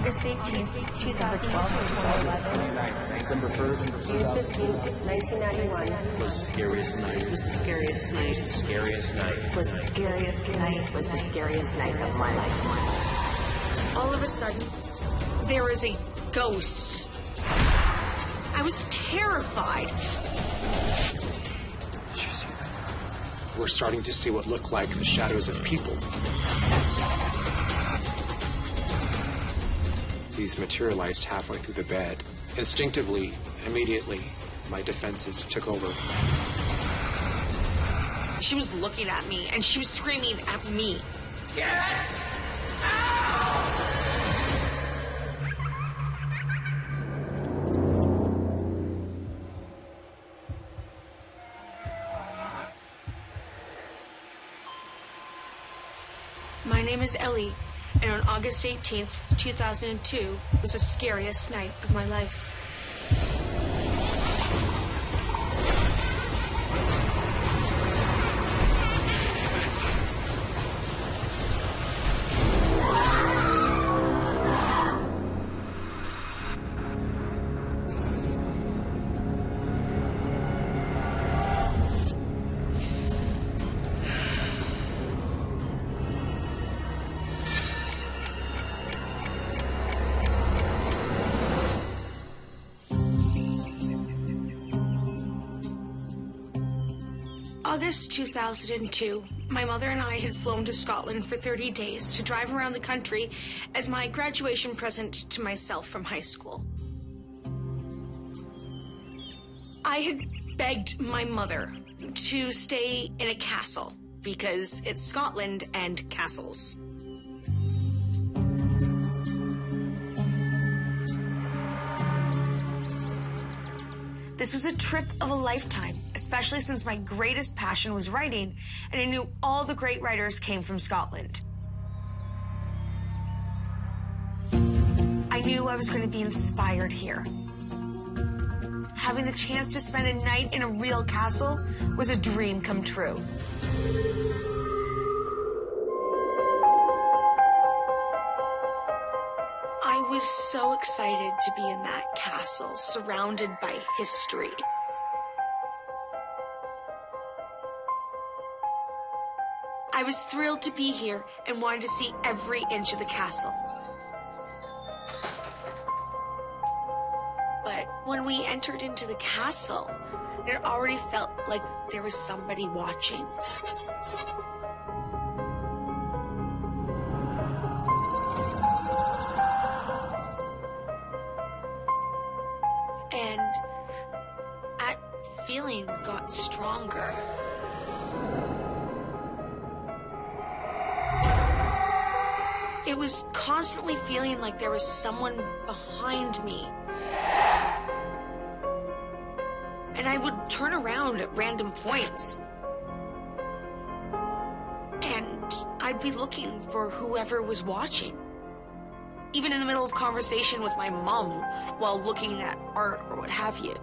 August 18th, 2012, December 1st, June 15th, 1991. Was the scariest night. Was the scariest night. Was the scariest night. Was the scariest night. Was the scariest night of my life. All of a sudden, there was a ghost. I was terrified. Did you see that? We're starting to see what look like the shadows of people. These materialized halfway through the bed. Instinctively, immediately, my defenses took over. She was looking at me, and she was screaming at me. Get out! My name is Ellie, and on August 18th, 2002 was the scariest night of my life. August 2002, my mother and I had flown to Scotland for 30 days to drive around the country as my graduation present to myself from high school. I had begged my mother to stay in a castle because it's Scotland and castles. This was a trip of a lifetime, especially since my greatest passion was writing, and I knew all the great writers came from Scotland. I knew I was going to be inspired here. Having the chance to spend a night in a real castle was a dream come true. I was so excited to be in that castle, surrounded by history. I was thrilled to be here and wanted to see every inch of the castle. But when we entered into the castle, it already felt like there was somebody watching. And that feeling got stronger. It was constantly feeling like there was someone behind me. And I would turn around at random points. And I'd be looking for whoever was watching. Even in the middle of conversation with my mom while looking at art or what have you.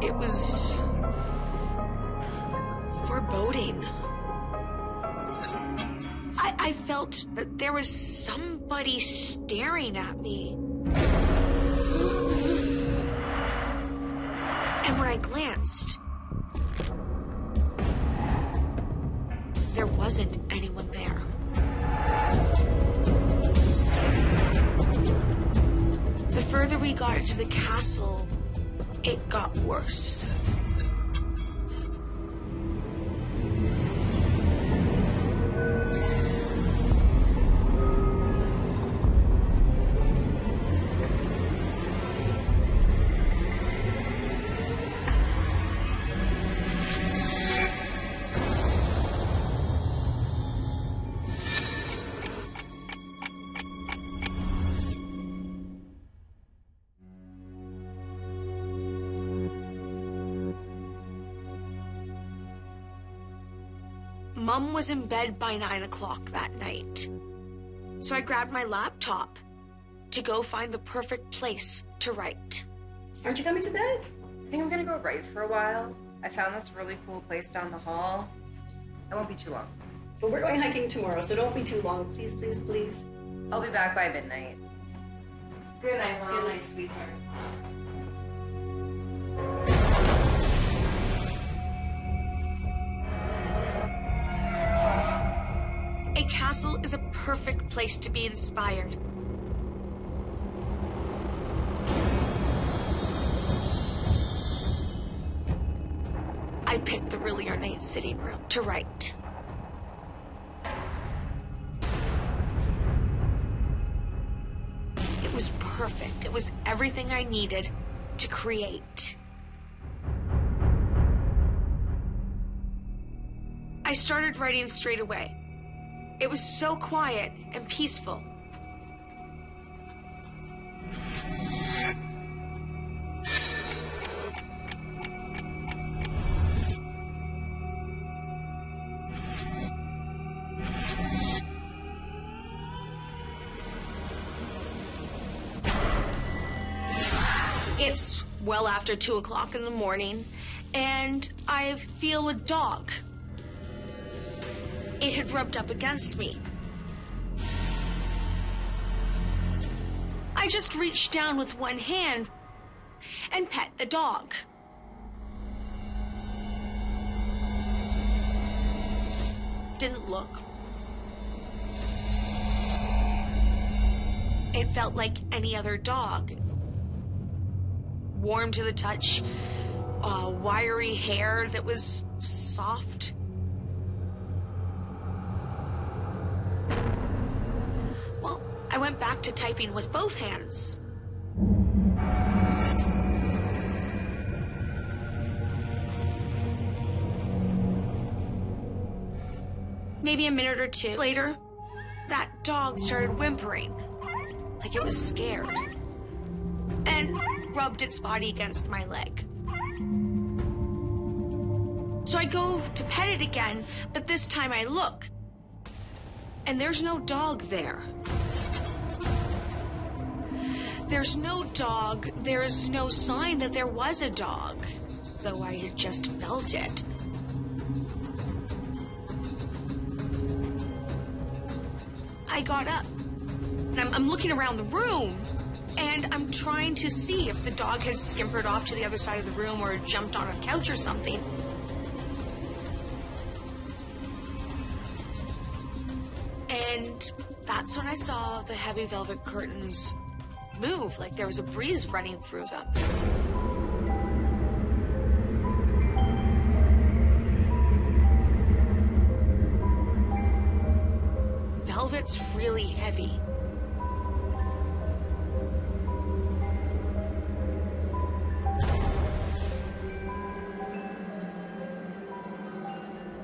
It was foreboding. I felt that there was somebody staring at me. And when I glanced, there wasn't anyone there. The further we got into the castle, it got worse. Mom was in bed by 9 o'clock that night. So I grabbed my laptop to go find the perfect place to write. Aren't you coming to bed? I think I'm gonna go write for a while. I found this really cool place down the hall. It won't be too long. But we're going hiking tomorrow, so don't be too long. Please, please, please. I'll be back by midnight. Good night, Mom. Good night, sweetheart. A castle is a perfect place to be inspired. I picked the really ornate sitting room to write. It was perfect. It was everything I needed to create. I started writing straight away. It was so quiet and peaceful. It's well after 2 o'clock in the morning, and I feel a dog. It had rubbed up against me. I just reached down with one hand and pet the dog. Didn't look. It felt like any other dog. Warm to the touch, wiry hair that was soft. Well, I went back to typing with both hands. Maybe a minute or two later, that dog started whimpering, like it was scared, and rubbed its body against my leg. So I go to pet it again, but this time I look, and there's no dog there. There's no dog. There's no sign that there was a dog, though I had just felt it. I got up, and I'm looking around the room, and I'm trying to see if the dog had scampered off to the other side of the room or jumped on a couch or something. And that's when I saw the heavy velvet curtains move, like there was a breeze running through them. Velvet's really heavy.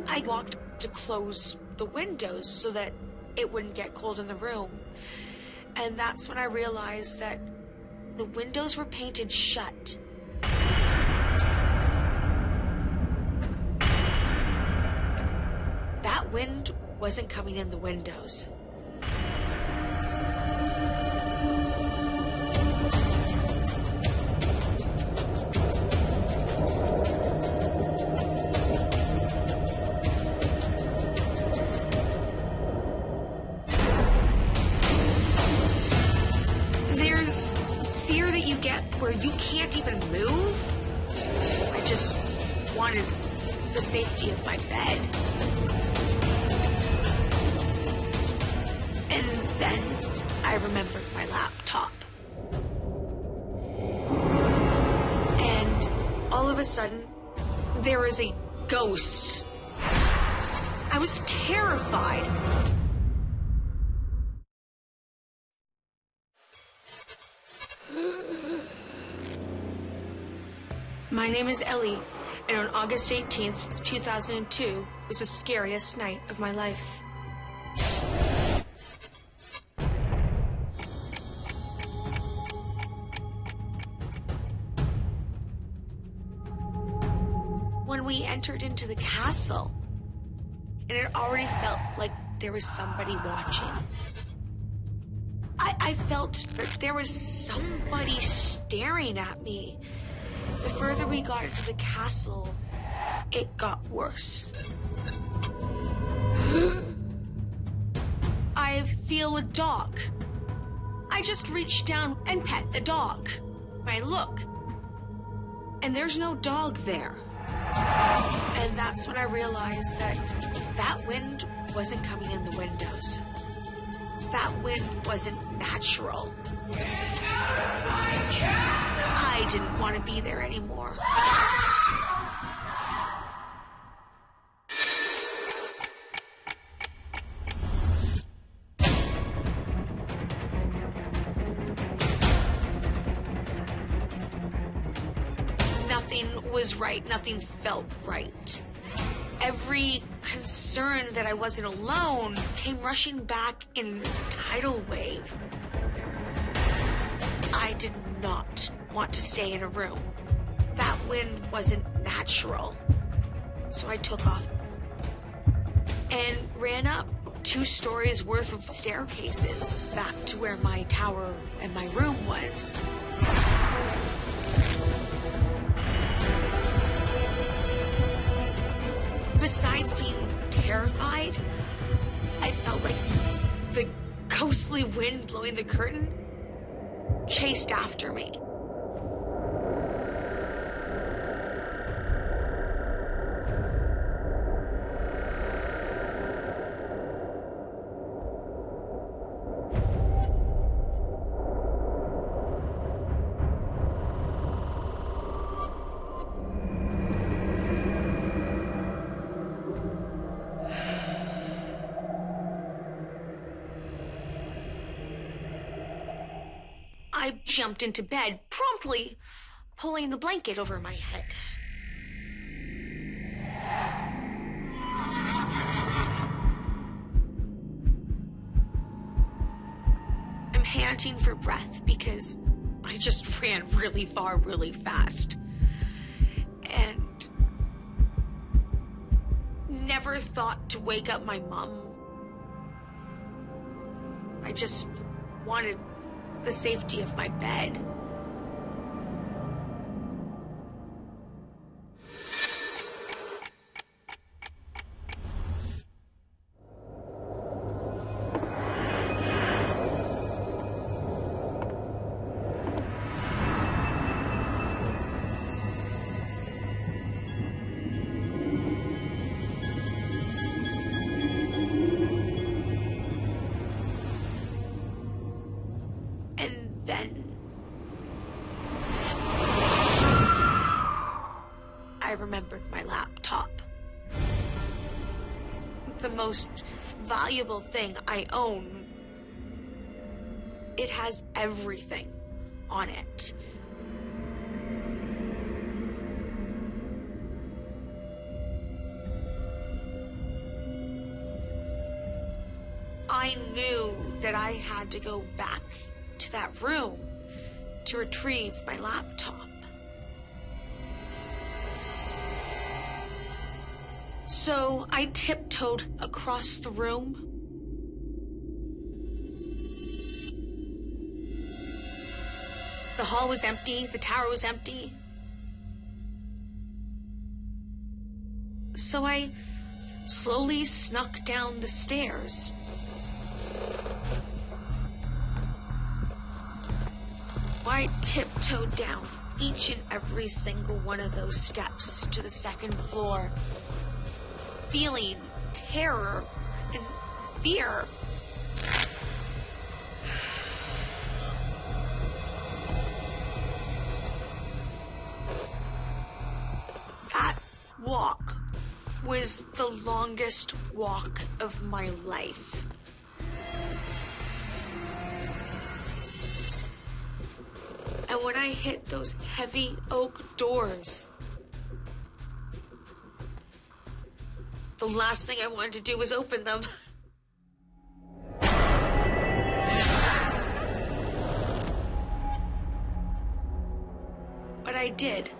I walked to close the windows so that it wouldn't get cold in the room. And that's when I realized that the windows were painted shut. That wind wasn't coming in the windows. There's fear that you get where you can't even move. I just wanted the safety of my bed. And then I remembered my laptop. And all of a sudden, there was a ghost. I was terrified. My name is Ellie, and on August 18th, 2002 was the scariest night of my life. When we entered into the castle, and it already felt like there was somebody watching. I felt that there was somebody staring at me. The further we got into the castle, it got worse. I feel a dog. I just reach down and pet the dog. I look, and there's no dog there. And that's when I realized that wind wasn't coming in the windows. That wind wasn't natural. I didn't want to be there anymore. Nothing was right. Nothing felt right. Every concern that I wasn't alone came rushing back in a tidal wave. I did not want to stay in a room. That wind wasn't natural. So I took off and ran up 2 stories worth of staircases back to where my tower and my room was. Besides being terrified, I felt like the ghostly wind blowing the curtain chased after me. I jumped into bed, promptly pulling the blanket over my head. I'm panting for breath because I just ran really far, really fast. And never thought to wake up my mom. I just wanted the safety of my bed. I remembered my laptop. The most valuable thing I own. It has everything on it. I knew that I had to go back to that room to retrieve my laptop. So I tiptoed across the room. The hall was empty, the tower was empty. So I slowly snuck down the stairs. I tiptoed down each and every single one of those steps to the second floor, feeling terror and fear. That walk was the longest walk of my life. And when I hit those heavy oak doors, the last thing I wanted to do was open them. But I did.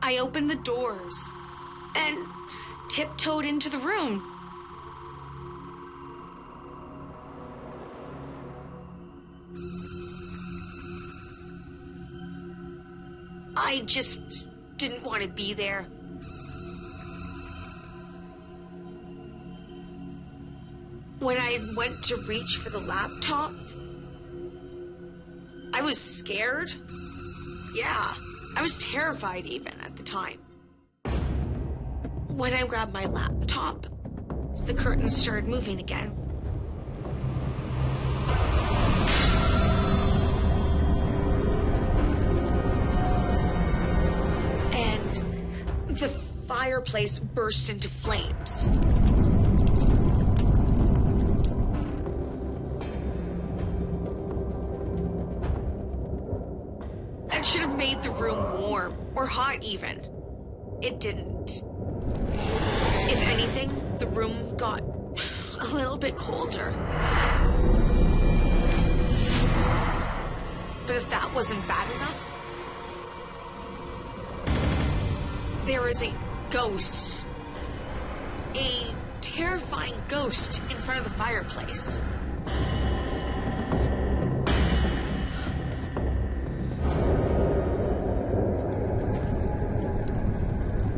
I opened the doors and tiptoed into the room. I just didn't want to be there. When I went to reach for the laptop, I was scared. Yeah, I was terrified even at the time. When I grabbed my laptop, the curtains started moving again. And the fireplace burst into flames. It should have made the room warm, or hot even. It didn't. If anything, the room got a little bit colder. But if that wasn't bad enough, there is a ghost. A terrifying ghost in front of the fireplace.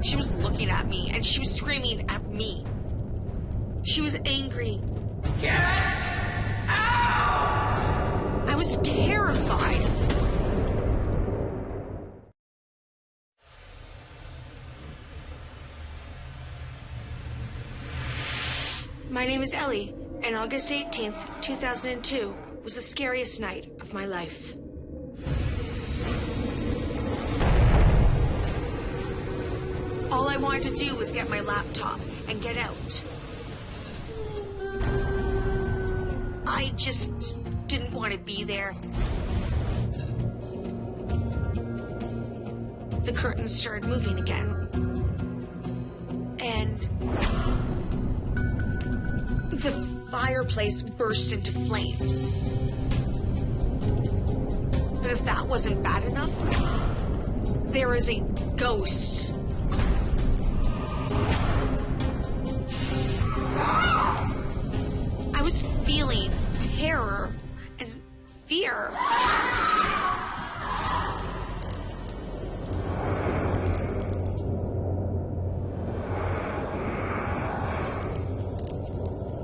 She was looking at me, and she was screaming at me. She was angry. Get out! I was terrified. My name is Ellie, and August 18th, 2002 was the scariest night of my life. All I wanted to do was get my laptop and get out. I just didn't want to be there. The curtains started moving again. And the fireplace burst into flames. But if that wasn't bad enough, there was a ghost. I was feeling terror and fear.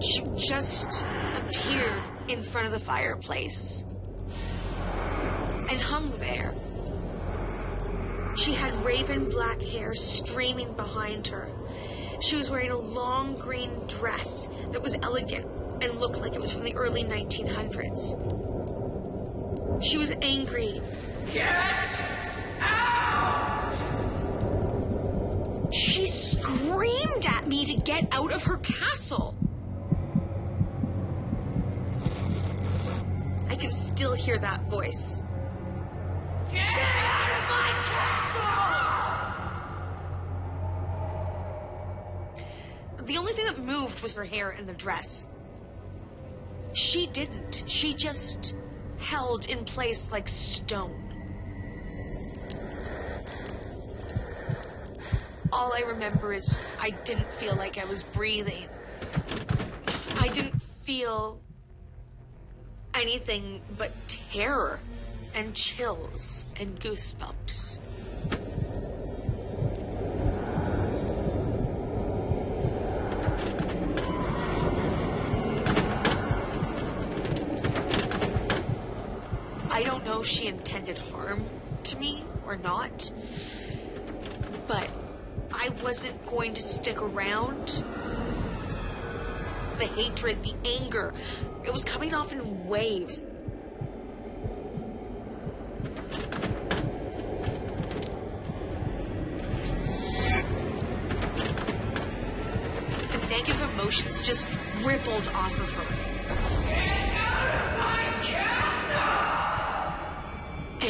She just appeared in front of the fireplace and hung there. She had raven black hair streaming behind her. She was wearing a long green dress that was elegant and looked like it was from the early 1900s. She was angry. Get out! She screamed at me to get out of her castle. I can still hear that voice. Get out of my castle! The only thing that moved was her hair and the dress. She didn't. She just held in place like stone. All I remember is I didn't feel like I was breathing. I didn't feel anything but terror and chills and goosebumps. I don't know if she intended harm to me or not, but I wasn't going to stick around. The hatred, the anger, it was coming off in waves. The negative emotions just rippled off of her. Get out of my castle!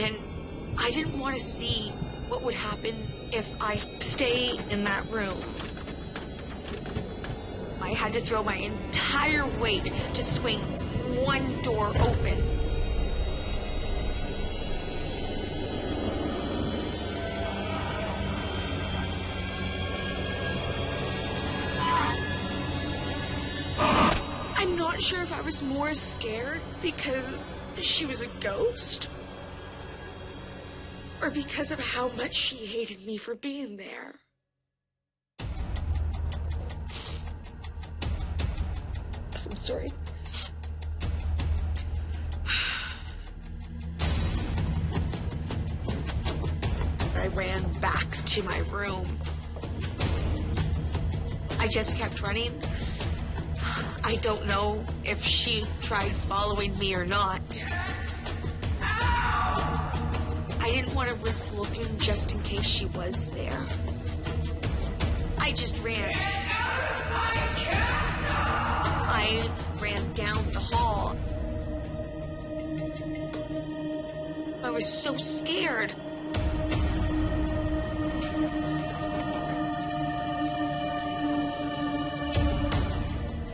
And I didn't want to see what would happen if I stayed in that room. I had to throw my entire weight to swing one door open. I'm not sure if I was more scared because she was a ghost, or because of how much she hated me for being there. I'm sorry. I ran back to my room. I just kept running. I don't know if she tried following me or not. I didn't want to risk looking just in case she was there. I just ran. I ran down the hall. I was so scared.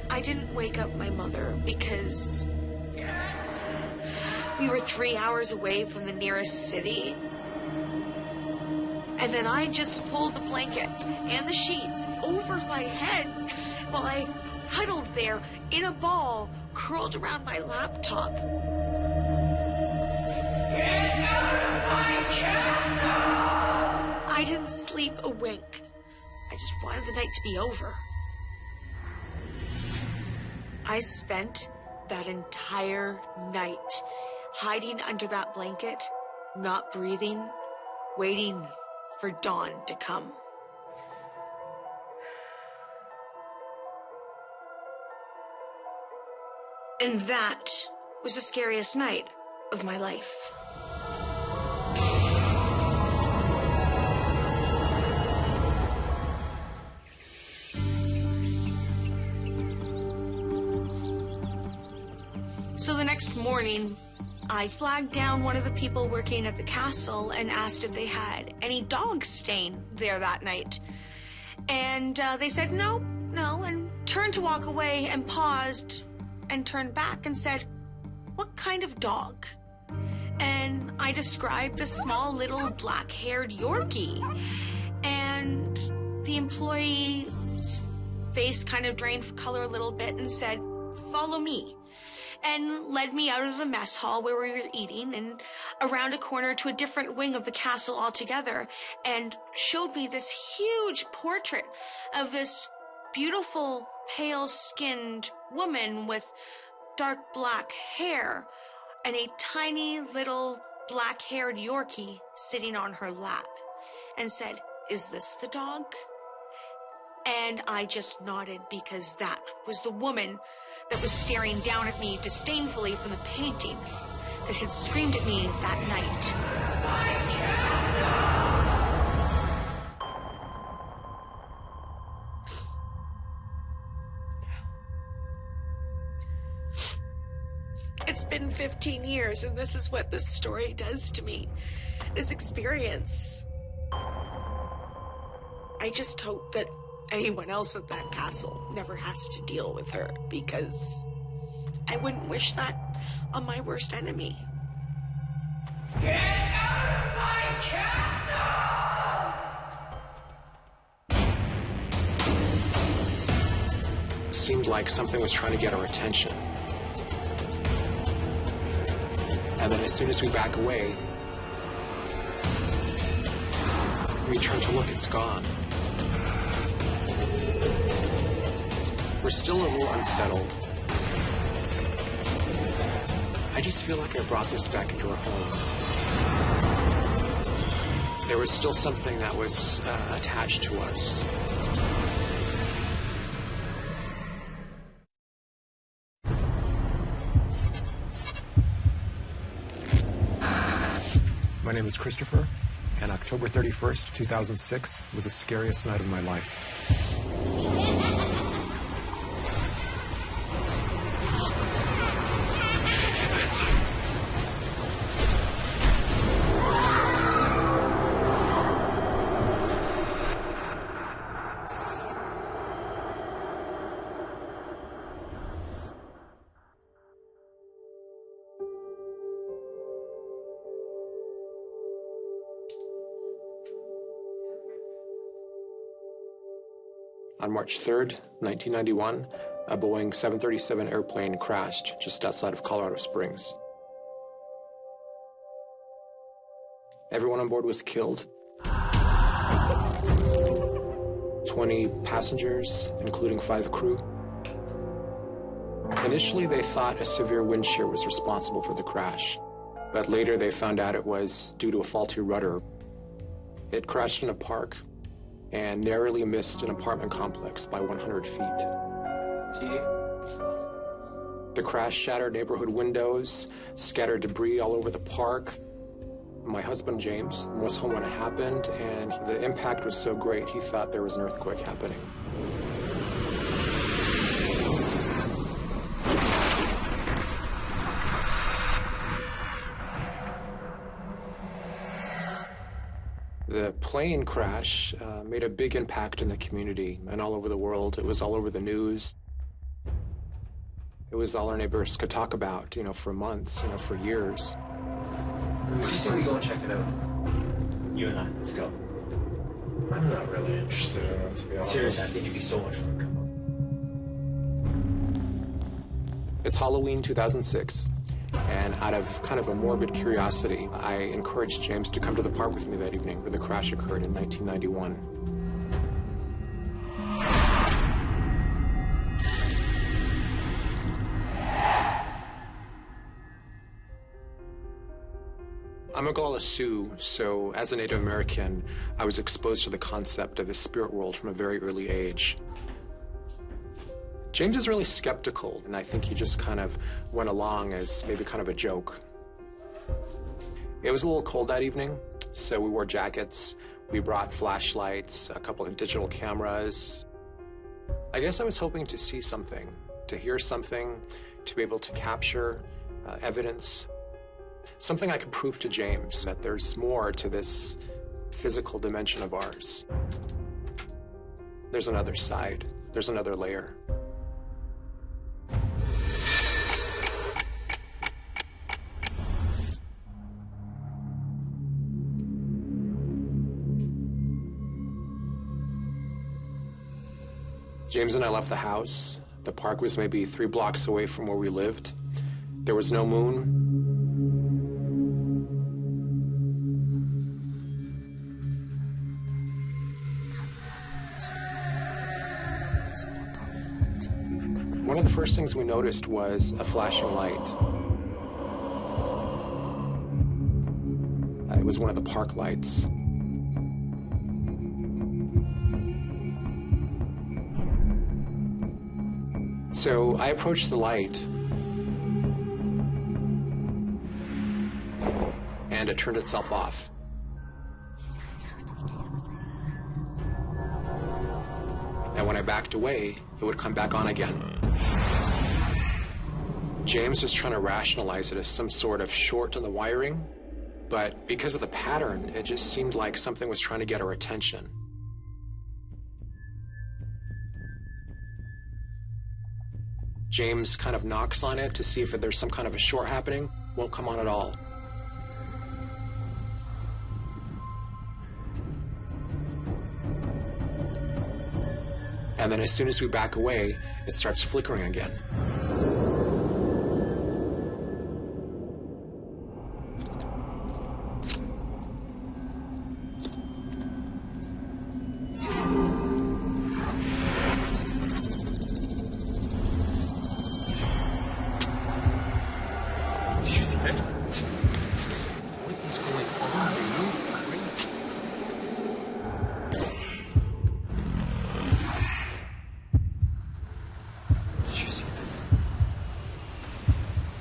I didn't wake up my mother because we were 3 hours away from the nearest city. And then I just pulled the blanket and the sheets over my head while I huddled there in a ball, curled around my laptop. Get out of my castle! I didn't sleep a wink. I just wanted the night to be over. I spent that entire night hiding under that blanket, not breathing, waiting for dawn to come. And that was the scariest night of my life. So the next morning, I flagged down one of the people working at the castle and asked if they had any dogs staying there that night. And they said no, and turned to walk away and paused and turned back and said, "What kind of dog?" And I described a small little black-haired Yorkie. And the employee's face kind of drained color a little bit and said, "Follow me," and led me out of the mess hall where we were eating and around a corner to a different wing of the castle altogether, and showed me this huge portrait of this beautiful, pale-skinned woman with dark black hair and a tiny little black-haired Yorkie sitting on her lap, and said, "Is this the dog?" And I just nodded because that was the woman that was staring down at me disdainfully from the painting that had screamed at me that night. It's been 15 years, and this is what this story does to me. This experience. I just hope that anyone else at that castle never has to deal with her, because I wouldn't wish that on my worst enemy. Get out of my castle! It seemed like something was trying to get our attention. And then as soon as we back away, we turn to look, it's gone. We're still a little unsettled. I just feel like I brought this back into our home. There was still something that was attached to us. My name is Christopher, and October 31st, 2006 was the scariest night of my life. On March 3rd, 1991, a Boeing 737 airplane crashed just outside of Colorado Springs. Everyone on board was killed. 20 passengers, including 5 crew. Initially, they thought a severe wind shear was responsible for the crash, but later they found out it was due to a faulty rudder. It crashed in a park and narrowly missed an apartment complex by 100 feet. The crash shattered neighborhood windows, scattered debris all over the park. My husband, James, was home when it happened, and the impact was so great, he thought there was an earthquake happening. The plane crash made a big impact in the community and all over the world. It was all over the news. It was all our neighbors could talk about, for months, for years. Just say we go and check it out. You and I, let's go. I'm not really interested in it, to be honest. Seriously, I think it'd be so much fun. Come on. It's Halloween 2006, and out of kind of a morbid curiosity, I encouraged James to come to the park with me that evening where the crash occurred in 1991. I'm a Oglala Sioux, so as a Native American, I was exposed to the concept of a spirit world from a very early age. James is really skeptical, and I think he just kind of went along as maybe kind of a joke. It was a little cold that evening, so we wore jackets. We brought flashlights, a couple of digital cameras. I guess I was hoping to see something, to hear something, to be able to capture evidence. Something I could prove to James that there's more to this physical dimension of ours. There's another side. There's another layer. James and I left the house. The park was maybe 3 blocks away from where we lived. There was no moon. One of the first things we noticed was a flashing light. It was one of the park lights. So I approached the light, and it turned itself off. And when I backed away, it would come back on again. James was trying to rationalize it as some sort of short in the wiring, but because of the pattern, it just seemed like something was trying to get our attention. James kind of knocks on it to see if there's some kind of a short happening. Won't come on at all. And then as soon as we back away, it starts flickering again.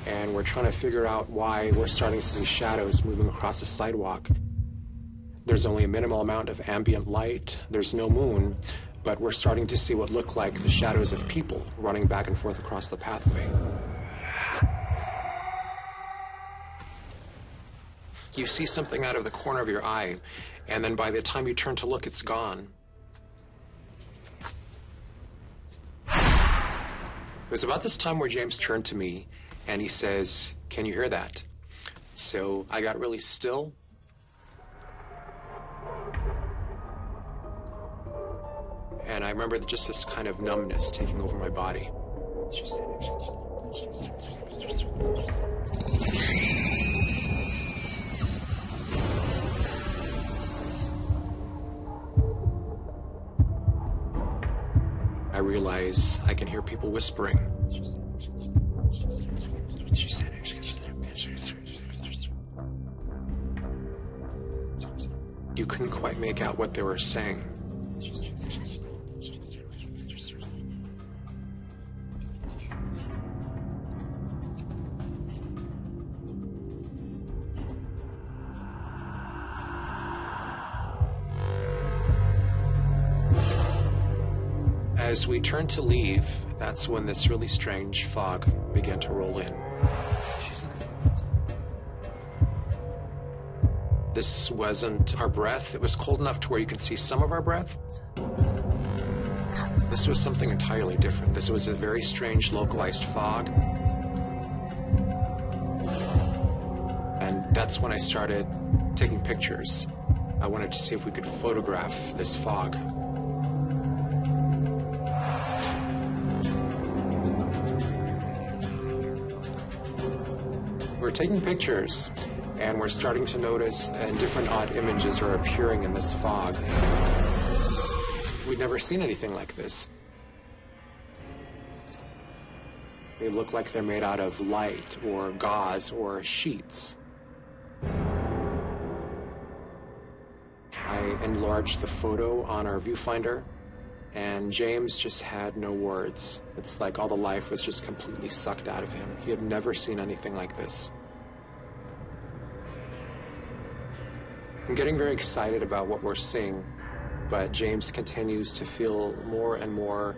And we're trying to figure out why we're starting to see shadows moving across the sidewalk. There's only a minimal amount of ambient light. There's no moon, but we're starting to see what look like the shadows of people running back and forth across the pathway. You see something out of the corner of your eye, and then by the time you turn to look, it's gone. It was about this time where James turned to me, and he says, "Can you hear that?" So I got really still. And I remember just this kind of numbness taking over my body. I realize I can hear people whispering. You couldn't quite make out what they were saying. As we turned to leave, that's when this really strange fog began to roll in. This wasn't our breath. It was cold enough to where you could see some of our breath. This was something entirely different. This was a very strange localized fog. And that's when I started taking pictures. I wanted to see if we could photograph this fog. We're taking pictures, and we're starting to notice that different odd images are appearing in this fog. We'd never seen anything like this. They look like they're made out of light or gauze or sheets. I enlarged the photo on our viewfinder, and James just had no words. It's like all the life was just completely sucked out of him. He had never seen anything like this. I'm getting very excited about what we're seeing, but James continues to feel more and more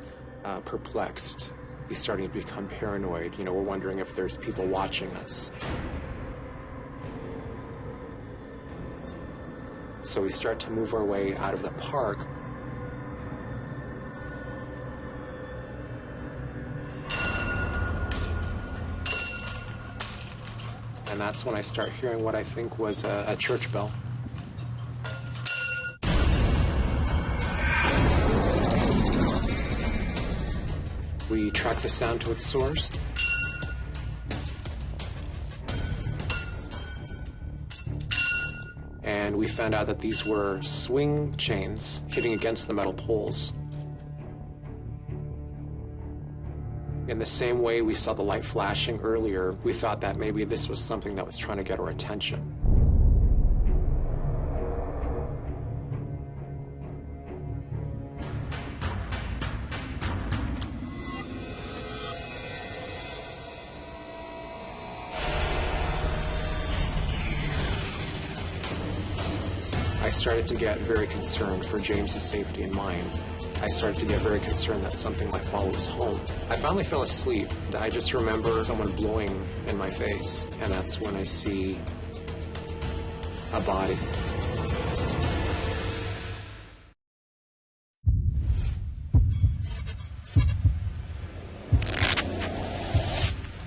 perplexed. He's starting to become paranoid. You know, we're wondering if there's people watching us. So we start to move our way out of the park. And that's when I start hearing what I think was a church bell. We track the sound to its source. And we found out that these were swing chains hitting against the metal poles. In the same way we saw the light flashing earlier, we thought that maybe this was something that was trying to get our attention. I started to get very concerned for James's safety and mine. I started to get very concerned that something might follow us home. I finally fell asleep. I just remember someone blowing in my face, and that's when I see a body.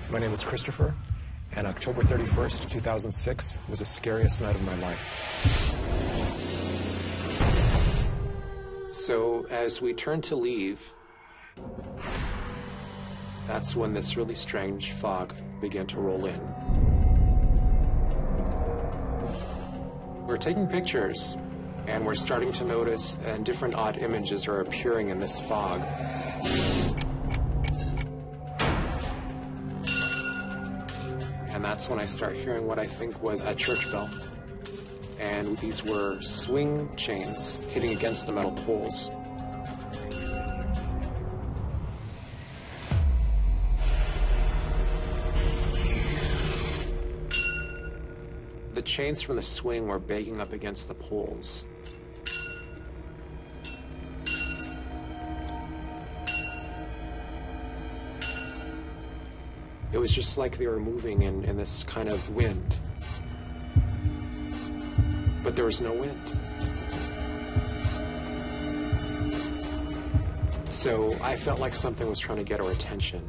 My name is Christopher, and October 31st, 2006 was the scariest night of my life. So as we turned to leave, that's when this really strange fog began to roll in. We're taking pictures, and we're starting to notice that different odd images are appearing in this fog. And that's when I start hearing what I think was a church bell. And these were swing chains hitting against the metal poles. The chains from the swing were banging up against the poles. It was just like they were moving in this kind of wind. But there was no wind. So I felt like something was trying to get our attention.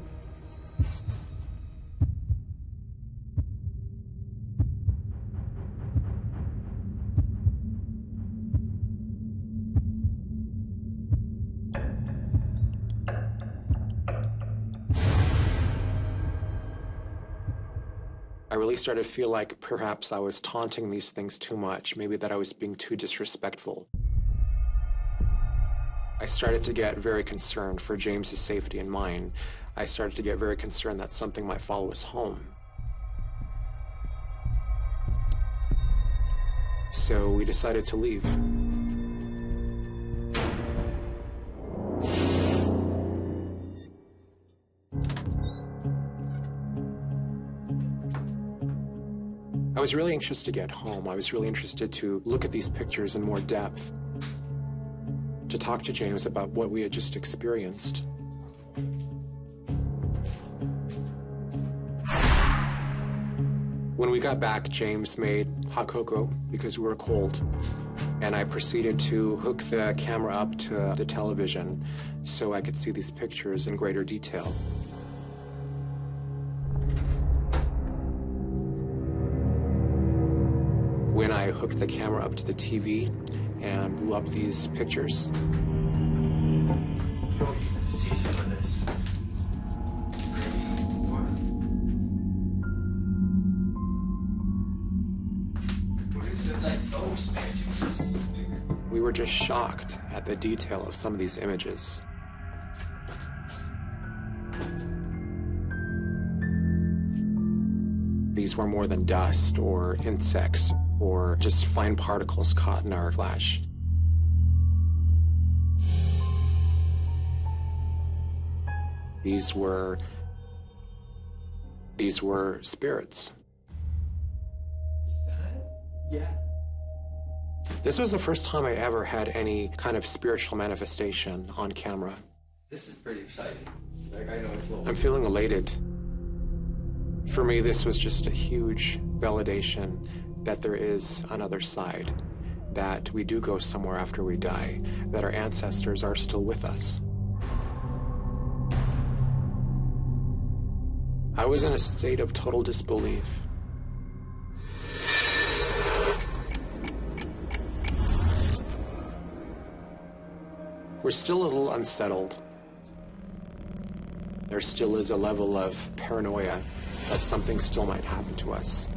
I really started to feel like perhaps I was taunting these things too much, maybe that I was being too disrespectful. I started to get very concerned for James's safety and mine. I started to get very concerned that something might follow us home. So we decided to leave. I was really anxious to get home. I was really interested to look at these pictures in more depth, to talk to James about what we had just experienced. When we got back, James made hot cocoa because we were cold, and I proceeded to hook the camera up to the television so I could see these pictures in greater detail. When I hooked the camera up to the TV and blew up these pictures, See some of this. What is this? Like ghost pictures. we were just shocked at the detail of some of these images. These were more than dust or insects or just fine particles caught in our flesh. These were spirits. Is that? Yeah. This was the first time I ever had any kind of spiritual manifestation on camera. This is pretty exciting. Like, I know it's a little... I'm feeling elated. For me, this was just a huge validation that there is another side, that we do go somewhere after we die, that our ancestors are still with us. I was in a state of total disbelief. We're still a little unsettled. There still is a level of paranoia that something still might happen to us.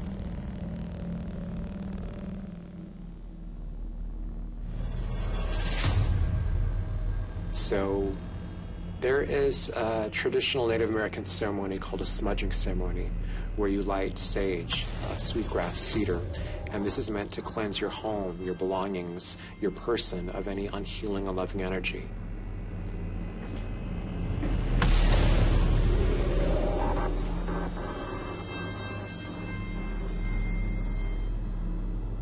So there is a traditional Native American ceremony called a smudging ceremony, where you light sage, sweetgrass, cedar, and this is meant to cleanse your home, your belongings, your person of any unhealing, unloving energy.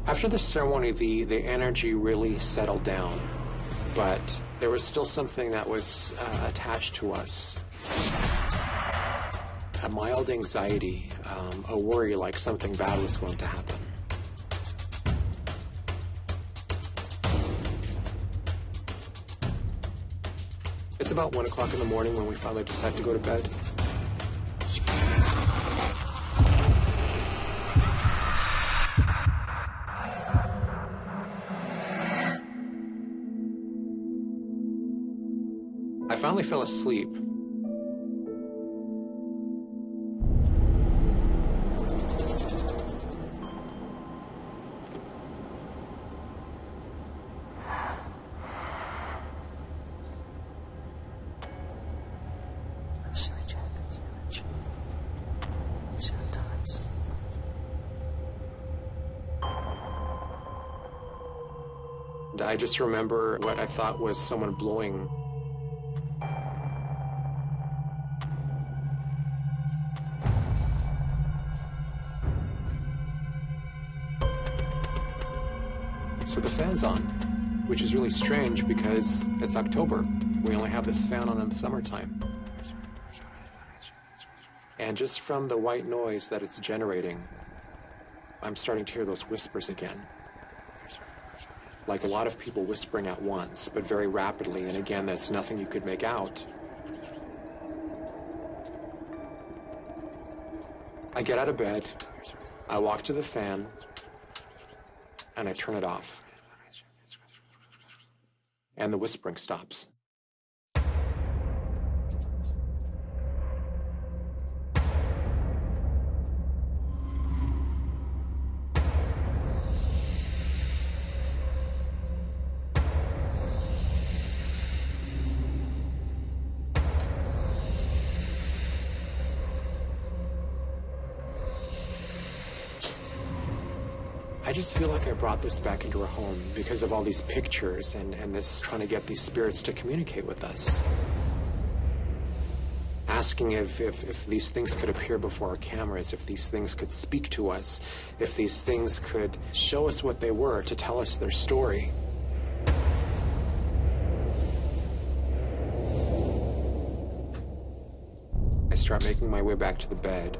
After the ceremony, the energy really settled down, but there was still something that was attached to us. A mild anxiety, a worry like something bad was going to happen. It's about 1 o'clock in the morning when we finally decide to go to bed. I finally fell asleep. I just remember what I thought was someone blowing. So the fan's on, which is really strange because it's October. We only have this fan on in the summertime. And just from the white noise that it's generating, I'm starting to hear those whispers again. Like a lot of people whispering at once, but very rapidly, and again, that's nothing you could make out. I get out of bed, I walk to the fan, and I turn it off. And the whispering stops. I just feel like I brought this back into our home because of all these pictures and this trying to get these spirits to communicate with us. Asking if these things could appear before our cameras, if these things could speak to us, if these things could show us what they were, to tell us their story. I start making my way back to the bed.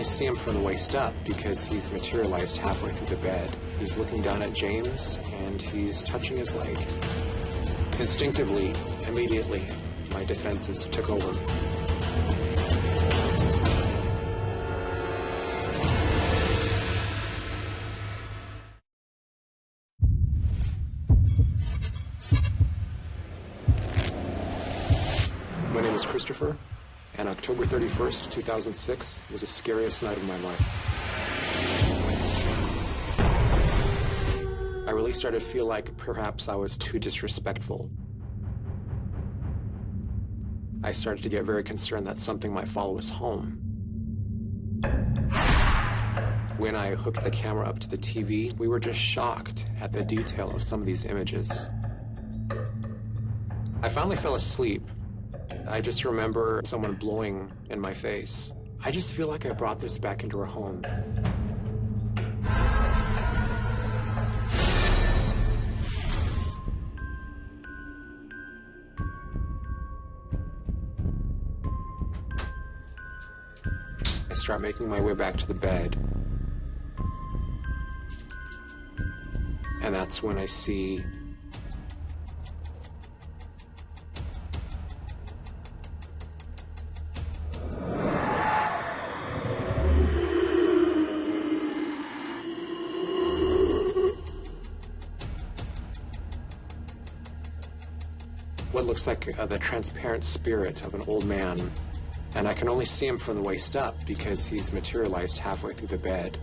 See him from the waist up because he's materialized halfway through the bed. He's looking down at James and he's touching his leg. Instinctively, immediately, my defenses took over. My name is Christopher. And October 31st, 2006 was the scariest night of my life. I really started to feel like perhaps I was too disrespectful. I started to get very concerned that something might follow us home. When I hooked the camera up to the TV, we were just shocked at the detail of some of these images. I finally fell asleep. I just remember someone blowing in my face. I just feel like I brought this back into our home. I start making my way back to the bed. And that's when I see what looks like the transparent spirit of an old man. And I can only see him from the waist up because he's materialized halfway through the bed.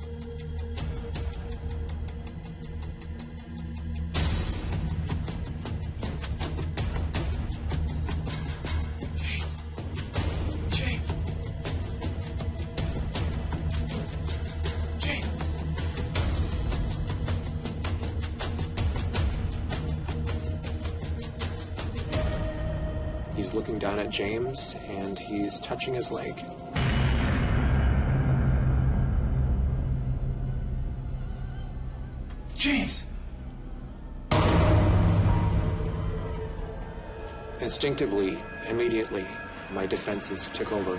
He's looking down at James, and he's touching his leg. James! Instinctively, immediately, my defenses took over.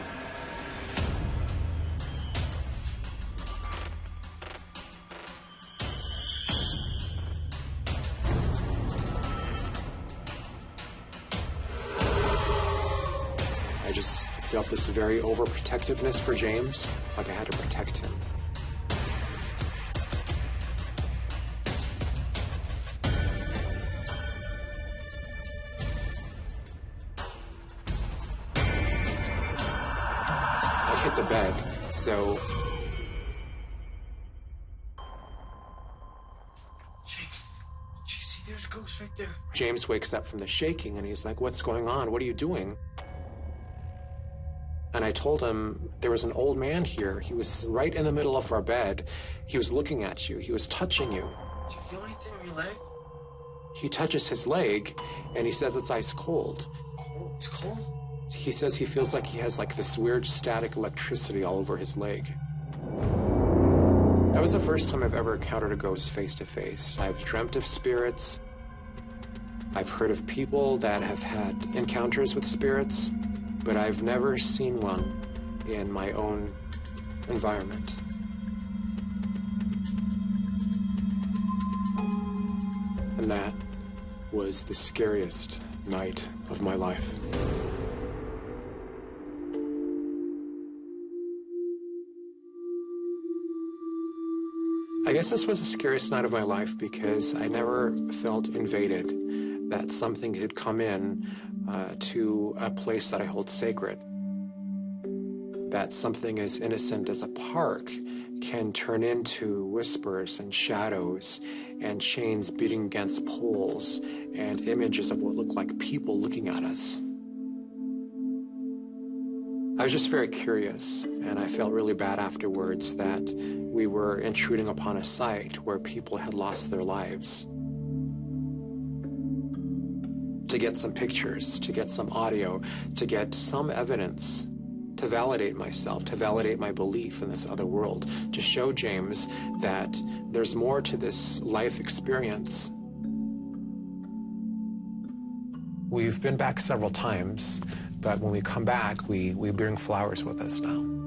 I just felt this very overprotectiveness for James, like I had to protect him. I hit the bed, so... James, did you see there's a ghost right there? James wakes up from the shaking and he's like, "What's going on? What are you doing?" And I told him there was an old man here. He was right in the middle of our bed. He was looking at you. He was touching you. Do you feel anything on your leg? He touches his leg and he says it's ice cold. Oh, it's cold? He says he feels like he has like this weird static electricity all over his leg. That was the first time I've ever encountered a ghost face to face. I've dreamt of spirits. I've heard of people that have had encounters with spirits, but I've never seen one in my own environment. And that was the scariest night of my life. I guess this was the scariest night of my life because I never felt invaded, that something had come in to a place that I hold sacred. that something as innocent as a park can turn into whispers and shadows and chains beating against poles and images of what look like people looking at us. I was just very curious, and I felt really bad afterwards that we were intruding upon a site where people had lost their lives. To get some pictures, to get some audio, to get some evidence, to validate myself, to validate my belief in this other world, to show James that there's more to this life experience. We've been back several times, but when we come back, we bring flowers with us now.